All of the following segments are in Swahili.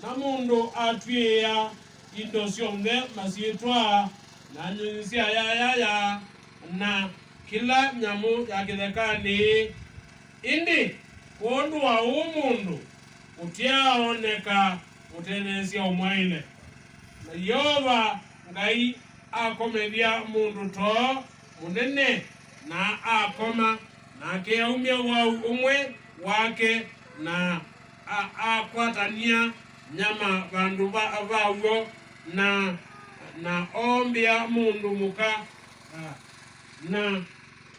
Namundo atwea indosyonde masietwa na nyunisia ya na kila nyamu ya kithekani indi kundu wa umundu utiaoneka utenesia umwaile na Yehova ngai akomethia mundu to munene na akoma na keumia wa umwe wake na akwatania nyama vandu vauyo na ombia mundu muka na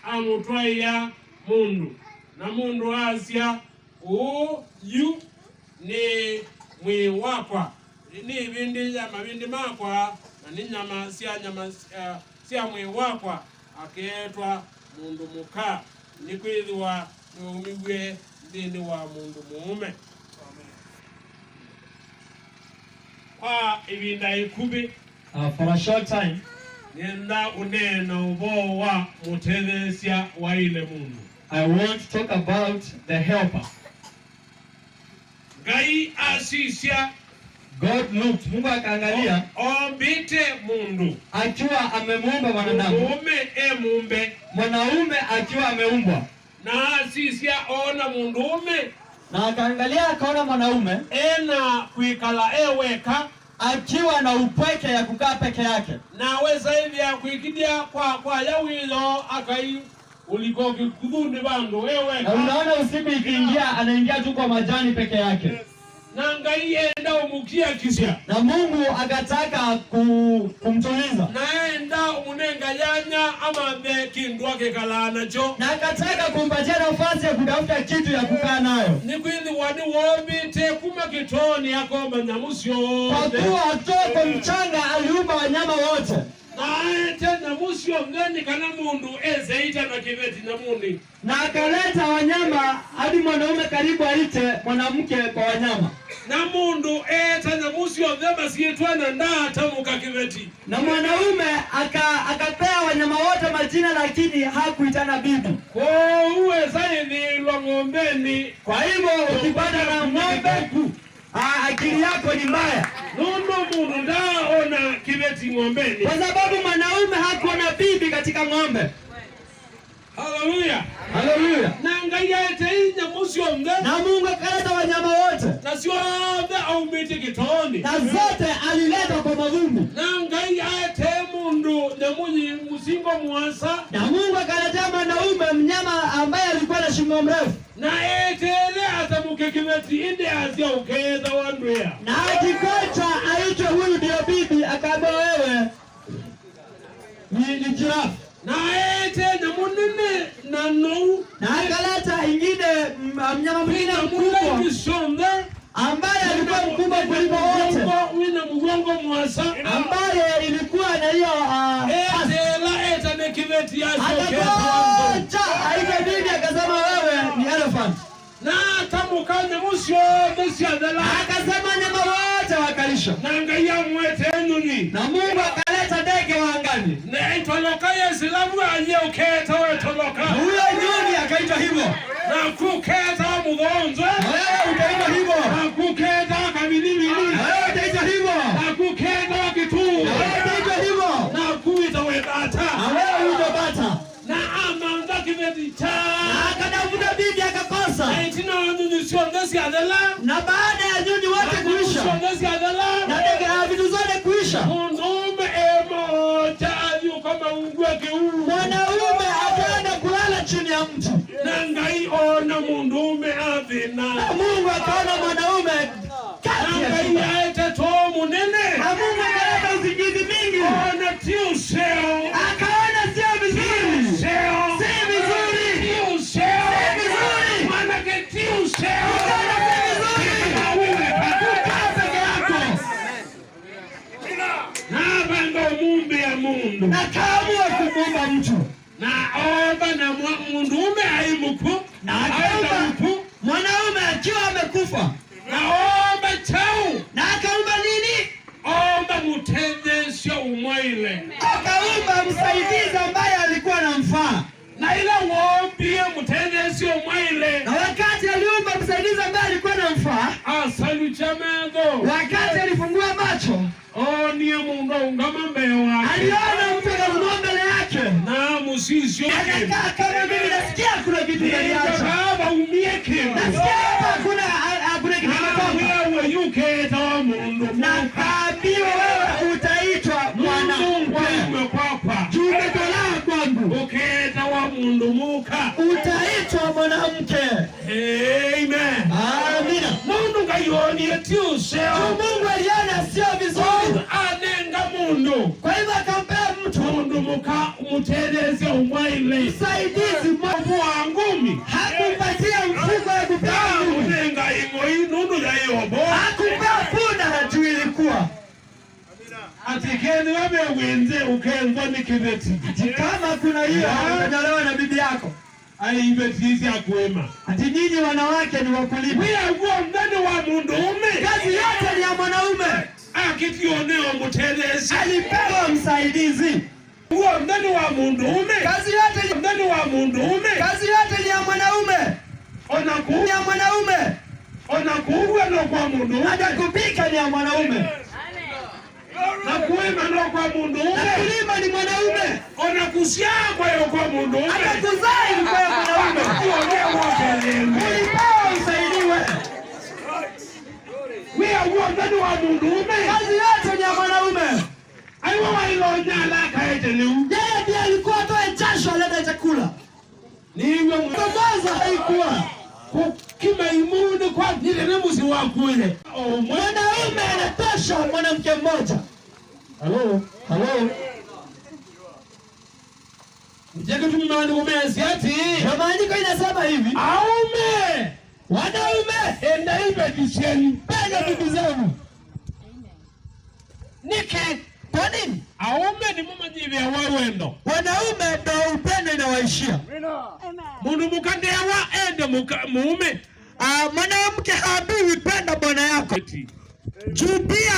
amutwaia mundu na mundu asya yu ni mwi wakwa ni vindi ya mavindi makwa na ni nyama sia mwi wakwa aketwa mundu muka ni kwithiwa ni umigwe ndini wa mundu muume. Ibinda ikubi for a short time nenda unena ubo wa mutethesia wa ile mundu. I want to talk about the helper. Gai asisia God looked, Mungu akaangalia ombite mundu akiwa amemuumba mwanadamu, mumbe mwanaume akiwa ameumbwa, na asisia ona mundume na akaangalia akaona mwanaume ena kuikala eweka akiwa na upweke ya kukaa peke yake, na weza hivi ya kuikidia kwa yawilo akai uliko kikudundi bandu eweka. Na unaona usiku ikiingia anaingia tu kwa majani peke yake. Na ngai enda umukia kisha. Na Mungu akataka kumtuliza. Na enda umunenga yanya ama the kindu wake kala nacho. Na akataka kumpatia nafasi ya kutafuta kitu ya kukaa nayo. Ni kweli wani wombite kuma kitoni yako banyamusyo. Kwa kuwa atoko mchanga aliumba wanyama wote. Na tena musyo mgeni kana mundu ezeita na kiveti na mundi. Na akaleta wanyama hadi mwanaume karibu aite mwanamke kwa wanyama. Na mundu tena musyo dhema sietwa na ndata mukakiveti. Na mwanaume akapea wanyama wote majina lakini hakuitana bibi. Kwa uwe zaidi lwa ngombeni. Kwa hivyo ukipata na ng'ombe akili yako ni mbaya. Nundo mundu ndaona kiveti ngombeni. Kwa sababu mwanaume hakuona bibi katika ng'ombe. Hallelujah. Hallelujah. Na ngaya teinya musyo mde. Na Mungu akaleta wanyama wote. Na sio mde au miti kitoni. Na zote alileta kwa mavumbi. Na ngaya te mundu na munyi musingo muasa. Na Mungu akaleta mwanaume mnyama ambaye alikuwa na shingo mrefu. Na etele atamuke kiveti inde azia ukeza wandwea. Na akikocha aitwe huyu ndio bibi akaambia wewe ni jirafu. Na ete na munene na nou. Na akaleta ingine mnyama mwingine mkubwa ambaye alikuwa mkubwa kuliko wote. Wina mgongo mwasa ambaye ilikuwa na hiyo etela eta ne kiveti yasho akakocha aitwe bibi akasema wewe ni elephant. Na tamukane musyo besia dala akasema nyama wote wakalisha. Na ngaya mwete enuni. Na Mungu akaleta ndege wa angani. Na toloka ya Islamu aliyoketa wewe toloka. Huyo nyuni akaitwa hivyo. Na kuketa mgonzo. Wewe utaitwa hivyo. Na kuketa kamilili. Wewe utaitwa hivyo. Na kuketa kitu. Wewe utaitwa hivyo. Na kuita webata. Wewe uko bata. Na amanda kibeti cha. Akatafuta bibi akakosa. Na baada ya nyuni wote kuisha. Na ndege vitu zote kuisha. Mwanaume akaenda kulala chini ya mti. Na Mungu akaona mwanaume kati ya na Mungu akaleta usingizi mingi. Akaona sio vizuri. Si vizuri. Na kaamua kumuumba mtu. Na omba na mundume aimuku. Na akaomba mwanaume akiwa amekufa. Na omba chau. Na akaomba nini? Omba mutendesha umwaile. Akaomba msaidizi ambaye alikuwa anamfaa. Na ila wombie mutendesha umwaile. Na wakati aliomba msaidizi ambaye alikuwa anamfaa, asaluchamedo. Wakati alifungua macho, niye mungu ungama mbewa. aliona mtu akasimama mbele yake. Na musisho. Akakaa kama mimi nasikia kuna kitu ndaniacha. Baba umie kimo. Nasikia hapa kuna kitu kinatoka. Wewe yuke tawa mundu. Na kaambiwa wewe utaitwa mwanamke. Umetolewa kwangu. Uketa wa mundu muka. Utaitwa mwanamke. Amen. Amina. Mundu kayoni etiuseo. Mungu aliona sio vizuri. Anenga mundu. Kwa hivyo akampea mtu. Mundu muka umutendeze umwaile. Msaidizi mwavu wangumi. Hakumpatia mfuko ya kupea ngumi. Unenga ingo inundu ya yobo. Hakupea punda hatu ilikuwa. Atikeni wame wenze ukenzo ni kibeti. Ati kama kuna hiyo unanyalewa na bibi yako. Ibeti hizi ya kuema. Ati nyinyi wanawake ni wakulima. Wia uwa mdani wa mundume. Kazi yote ni ya mwanaume. Akitioneo mutendeze. Alipewa msaidizi. Uwa mdani wa mundume. Kazi yote ni mdani wa mundume. Kazi yote ni ya mwanaume. Onaku ya mwanaume. Onakuwa no kwa mundume. Hata kupika ni ya mwanaume. Na kuima no kwa mundume. Na kulima ni mwanaume. Onakusia kwa mundume. Hata kuzaa ni kwa mwanaume. Ulipewa usaidiwe. Wia uwa mdani wa mundume. Kazi yote ni ya mwanaume. Aiwa wailonya alaka eteliu. Yeye ndiye alikuwa atoe jasho alete chakula. Niwe mwanzo haikuwa. Kima imuni kwa nile nemusi wakule. Mwanaume anatosha mwanamke mmoja. Hello. Mjeke tumimaandiko mezi ati. Na maandiko inasema hivi. Aume. Wanaume. Enda ibe kisheni. Penda bibi zenu. Niki. Kwa nini? Aume ni mama jivi ya warwendo. Wanaume ndo upendo inawaishia. Mundu mukandewa ende muume. Mwanamke haambiwi penda bwana yako. Juu pia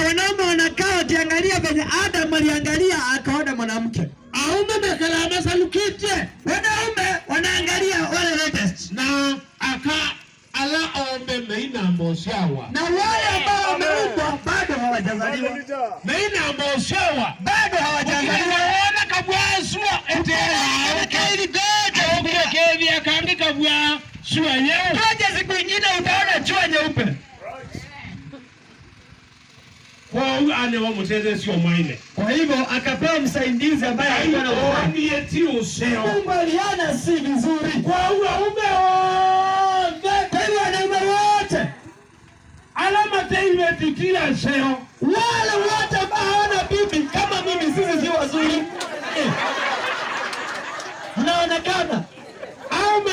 wanaume wanakaa wakiangalia venye Adam aliangalia akaona mwanamke. Aume mekala mesalukite. Wanaume wanaangalia wale latest. Na ala ombe meina mboshawa. Na wale ambao wameumbwa bado hawajazaliwa. Meina mboshawa. Bado hawajazaliwa. Wana kabwasua etela. Kaili goja. Okule kevi akangi kabwa sua nyeu. Goja siku ingine utaona chua nyeupe. Kwa ane wa muteze sio mwaine. Kwa hivyo akapewa msaidizi ambaye alikuwa na ufani eti useo. Mungu aliona si vizuri. Kwa wanaume wote. Kwa hivyo wanaume wote. Alama teive tukia seo. Wale wote ambao hawana bibi kama mimi sisi si wazuri. Unaonekana. Aume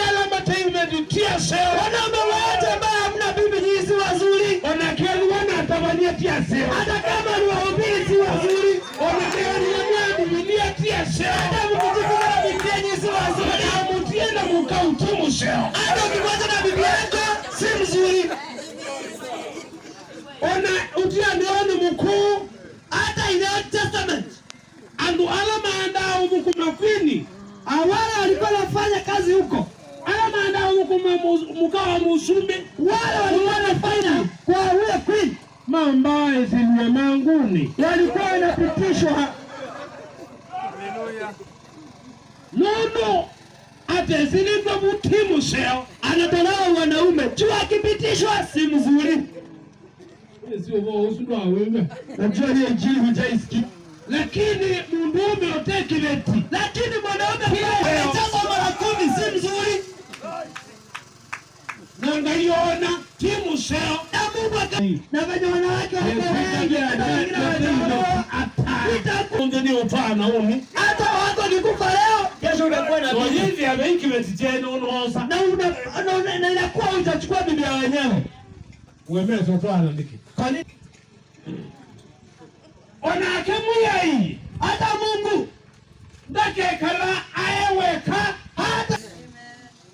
alama teive tukia seo. Wanaume wote ambao hamna bibi nyinyi si wazuri. Wanakialiwana tabania tia seo. Hata kama ni wahubiri si wazuri. Wanakialiwana Biblia tia seo. Hata mkijifuna Biblia nyinyi si wazuri. Mutienda mukautumu seo. Hata ukimwacha na Biblia yako si mzuri. Utia ndioni mkuu. Hata in the Old Testament. makwini wale walikuwa wanafanya kazi huko, ama nda huko mkawa musumbi wale walikuwa wanafanya kwa ule queen, mambaye ziliwe manguni walikuwa wanapitishwa. nono ate zilivyo mutimu seo Anatolewa wanaume juu, akipitishwa si mzuri. sio wao usundwa wewe. Najua hiyo injili hujaisikia, Lakini mundume otekileti, lakini mwanaume anacheza mara 10 si mzuri. na ngaiona timu seo Na Mungu na venye wanawake ni upana uni hata wako nikufa leo, kesho unakuwa na bibi. hivi abeikileti tena unosa Na inakuwa utachukua bibi ya wenyewe. wemezo twana ndiki Kwa nini? onake muyai Hata Mungu ndakekala ayeweka hata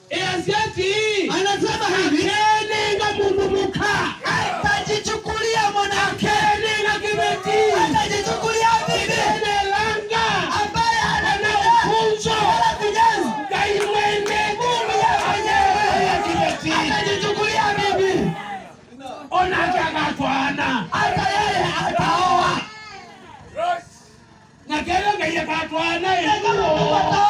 eaziati anasema hivi, akeninga mundu muka atajichukulia mwanamke, akeninga kibeti atajichukulia bibi akenelanga ambaye ana funzo vijazi, gaimwene mundu ya wenyewe ya kibeti atajichukulia bibi, onake agatwana hata yeye ataoa. nakele ngaiye katwana Kama Mungu ataoa